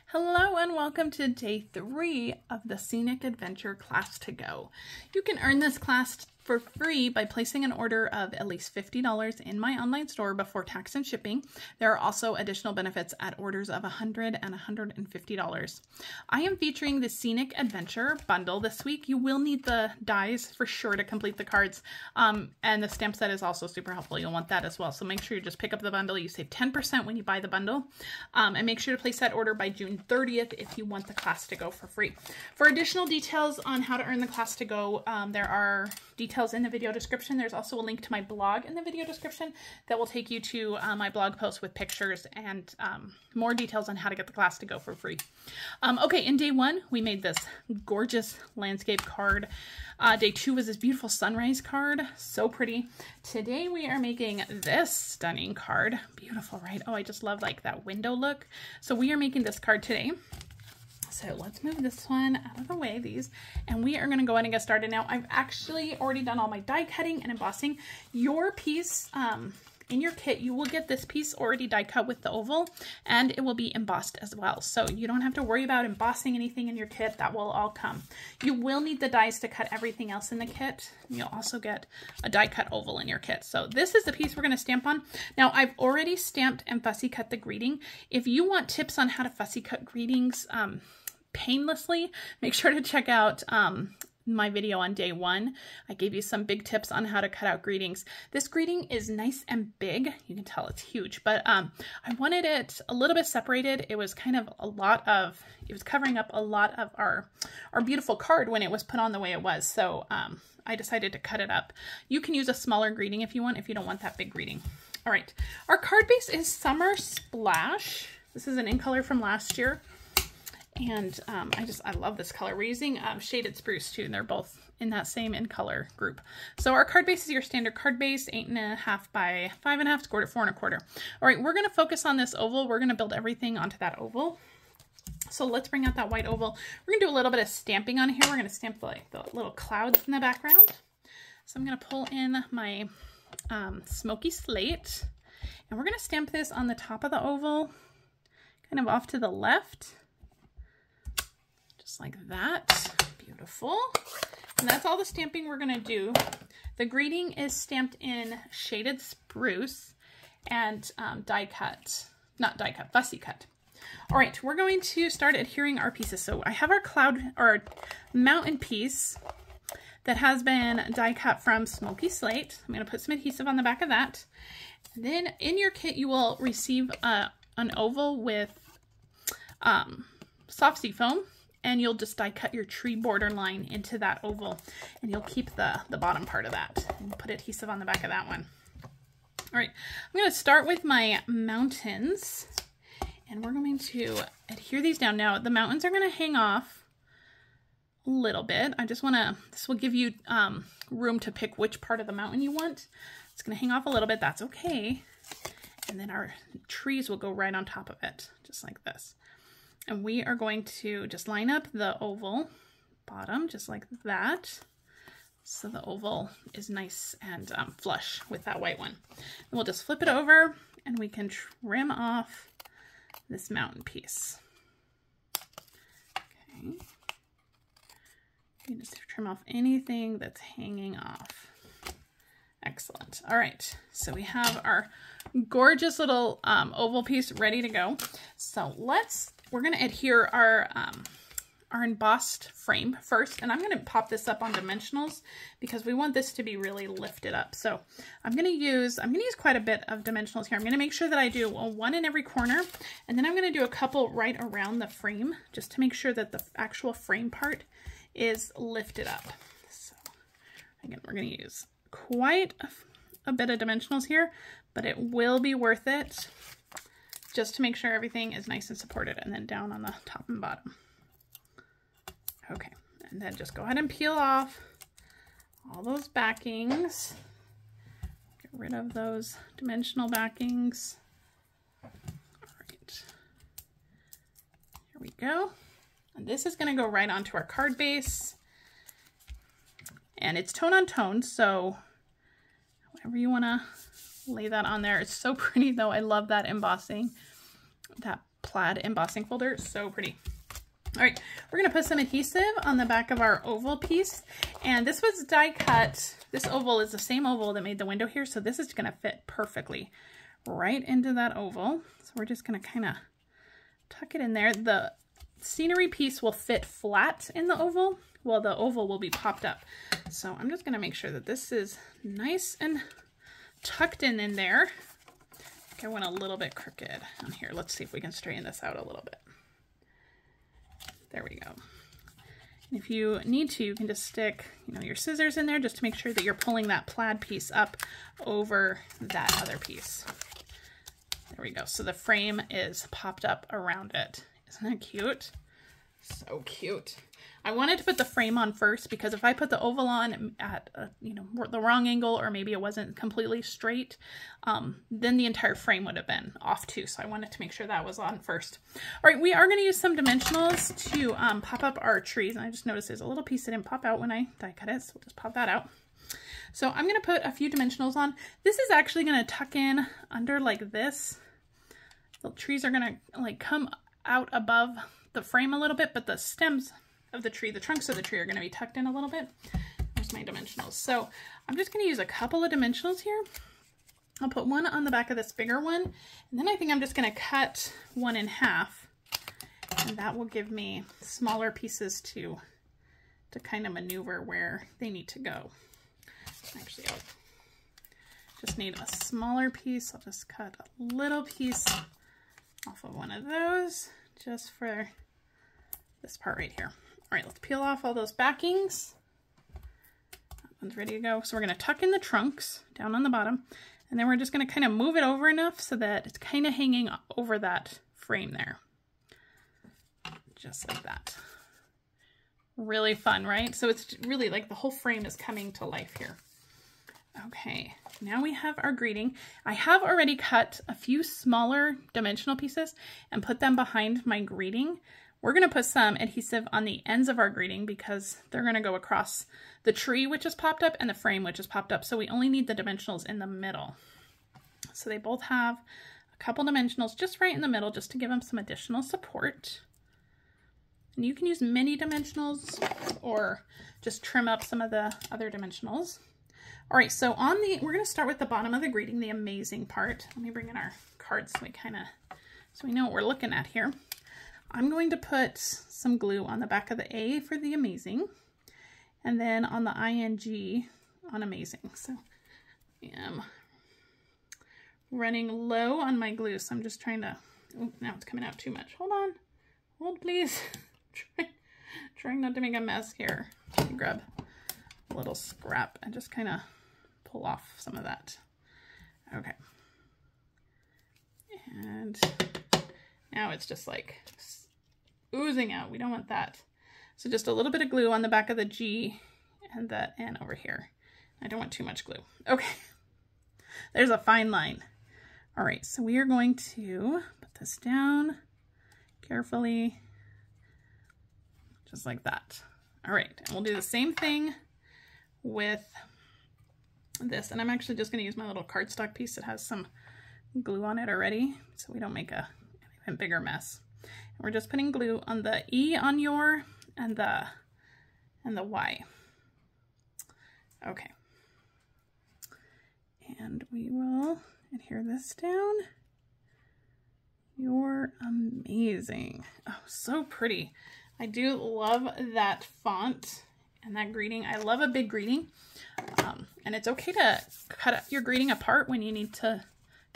Hello and welcome to day 3 of the Scenic Adventure Class to Go. You can earn this class for free by placing an order of at least $50 in my online store before tax and shipping. There are also additional benefits at orders of $100 and $150. I am featuring the Scenic Adventure bundle this week. You will need the dies for sure to complete the cards, and the stamp set is also super helpful. You'll want that as well, so make sure you just pick up the bundle. You save 10% when you buy the bundle, and make sure to place that order by June 30th if you want the class to go for free. For additional details on how to earn the class to go, there are details in the video description. There's also a link to my blog in the video description that will take you to my blog post with pictures and more details on how to get the class to go for free. Okay, in day 1, we made this gorgeous landscape card. Day 2 was this beautiful sunrise card. So pretty. Today we are making this stunning card. Beautiful, right? Oh, I just love like that window look. So we are making this card today. So let's move this one out of the way, and we are going to go ahead and get started now. I've actually already done all my die cutting and embossing. Your piece, in your kit, you will get this piece already die cut with the oval, and it will be embossed as well. So you don't have to worry about embossing anything in your kit. That will all come. You will need the dies to cut everything else in the kit. You'll also get a die cut oval in your kit. So this is the piece we're going to stamp on. Now I've already stamped and fussy cut the greeting. If you want tips on how to fussy cut greetings, painlessly, make sure to check out my video on day 1. I gave you some big tips on how to cut out greetings. This greeting is nice and big. You can tell it's huge, but I wanted it a little bit separated. It was kind of it was covering up a lot of our beautiful card when it was put on the way it was. So I decided to cut it up. You can use a smaller greeting if you want, if you don't want that big greeting. All right, our card base is Summer Splash. This is an in color from last year. And I love this color. We're using Shaded Spruce too, and they're both in that same in color group. So our card base is your standard card base, 8.5 by 5.5, scored at 4 1/4. All right, we're going to focus on this oval. We're going to build everything onto that oval. So let's bring out that white oval. We're going to do a little bit of stamping on here. We're going to stamp the little clouds in the background. So I'm going to pull in my smoky slate, and we're going to stamp this on the top of the oval, kind of off to the left. Just like that. Beautiful. And that's all the stamping we're going to do. The greeting is stamped in Shaded Spruce and die cut. Not die cut, fussy cut. All right, we're going to start adhering our pieces. So I have our mountain piece that has been die cut from Smoky Slate. I'm going to put some adhesive on the back of that. And then in your kit, you will receive an oval with soft seafoam. And you'll just die cut your tree border line into that oval, and you'll keep the bottom part of that and put adhesive on the back of that one. All right, I'm going to start with my mountains, and we're going to adhere these down. Now the mountains are going to hang off a little bit. This will give you room to pick which part of the mountain you want. It's going to hang off a little bit. That's okay. And then our trees will go right on top of it, just like this. And we are going to just line up the oval bottom just like that. So the oval is nice and flush with that white one. And we'll just flip it over and we can trim off this mountain piece. Okay. You just trim off anything that's hanging off. Excellent. All right, so we have our gorgeous little oval piece ready to go. So we're going to adhere our embossed frame first, and I'm going to pop this up on dimensionals because we want this to be really lifted up. So I'm going to use quite a bit of dimensionals here. I'm going to make sure that I do one in every corner, and then I'm going to do a couple right around the frame just to make sure that the actual frame part is lifted up. So again, we're going to use quite a bit of dimensionals here, but it will be worth it just to make sure everything is nice and supported, and then down on the top and bottom. Okay, and then just go ahead and peel off all those backings. Get rid of those dimensional backings. All right, here we go. And this is going to go right onto our card base. And it's tone on tone, so however you want to lay that on there. It's so pretty though. I love that embossing, that plaid embossing folder. So pretty. All right, we're gonna put some adhesive on the back of our oval piece. And this was die cut. This oval is the same oval that made the window here. So this is gonna fit perfectly right into that oval. So we're just gonna kind of tuck it in there. The scenery piece will fit flat in the oval, while the oval will be popped up. So I'm just gonna make sure that this is nice and tucked in there. I think I went a little bit crooked on here. Let's see if we can straighten this out a little bit. There we go. And if you need to, you can just stick, your scissors in there just to make sure that you're pulling that plaid piece up over that other piece. There we go. So the frame is popped up around it. Isn't that cute? So cute. I wanted to put the frame on first because if I put the oval on at the wrong angle, or maybe it wasn't completely straight, then the entire frame would have been off too. So I wanted to make sure that was on first. All right, we are going to use some dimensionals to pop up our trees. And I just noticed there's a little piece that didn't pop out when I die cut it, so we'll just pop that out. So I'm going to put a few dimensionals on. This is actually going to tuck in under like this. The trees are going to like come out above the frame a little bit, but the stems of the tree, the trunks of the tree are going to be tucked in a little bit. There's my dimensionals. So I'm just going to use a couple of dimensionals here. I'll put one on the back of this bigger one, and then I think I'm just going to cut one in half, and that will give me smaller pieces to kind of maneuver where they need to go. Actually, I'll just need a smaller piece. I'll just cut a little piece off of one of those just for this part right here. All right, let's peel off all those backings. That one's ready to go. So we're going to tuck in the trunks down on the bottom, and then we're just going to kind of move it over enough so that it's kind of hanging over that frame there. Just like that. Really fun, right? So it's really like the whole frame is coming to life here. Okay, now we have our greeting. I have already cut a few smaller dimensional pieces and put them behind my greeting. We're going to put some adhesive on the ends of our greeting because they're going to go across the tree, which is popped up, and the frame, which is popped up. So we only need the dimensionals in the middle. So they both have a couple dimensionals just right in the middle, just to give them some additional support. And you can use mini dimensionals or just trim up some of the other dimensionals. All right, so we're going to start with the bottom of the greeting, the amazing part. Let me bring in our cards so we know what we're looking at here. I'm going to put some glue on the back of the A for the amazing, and then on the ing on amazing. So I am running low on my glue, so I'm just trying to, oh, now it's coming out too much. Hold on, hold please. Trying not to make a mess here. Let me grab a little scrap and just kind of pull off some of that. Okay. And now it's just like oozing out. We don't want that. So just a little bit of glue on the back of the G and the N over here. I don't want too much glue. Okay. There's a fine line. All right, so we are going to put this down carefully, just like that. All right, and we'll do the same thing with this. And I'm actually just going to use my little cardstock piece that has some glue on it already, so we don't make an even bigger mess. And we're just putting glue on the E on your and the Y. Okay. And we will adhere this down. You're amazing. Oh, so pretty. I do love that font and that greeting. I love a big greeting. And it's okay to cut your greeting apart when you need to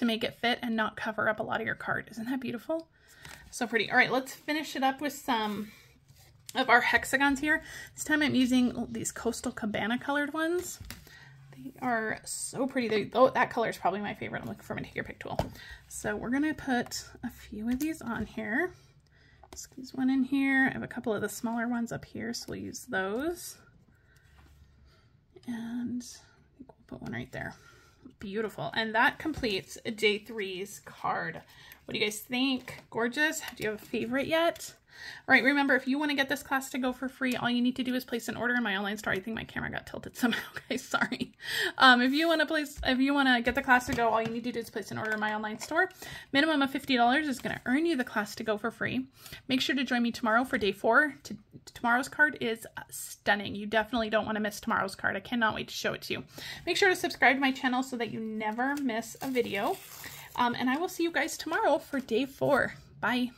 make it fit and not cover up a lot of your card. Isn't that beautiful? So pretty. All right, let's finish it up with some of our hexagons here. This time I'm using these Coastal Cabana colored ones. They are so pretty. Oh, that color is probably my favorite. I'm looking for my take your pick tool. So we're going to put a few of these on here. Squeeze one in here. I have a couple of the smaller ones up here, so we'll use those. And I think we'll put one right there. Beautiful. And that completes day 3's card. What do you guys think? Gorgeous? Do you have a favorite yet? All right, remember, if you want to get this class to go for free, all you need to do is place an order in my online store. I think my camera got tilted somehow, guys. Sorry. If you want to get the class to go, all you need to do is place an order in my online store. Minimum of $50 is going to earn you the class to go for free. Make sure to join me tomorrow for day 4. Tomorrow's card is stunning. You definitely don't want to miss tomorrow's card. I cannot wait to show it to you. Make sure to subscribe to my channel so that you never miss a video. And I will see you guys tomorrow for day 4. Bye.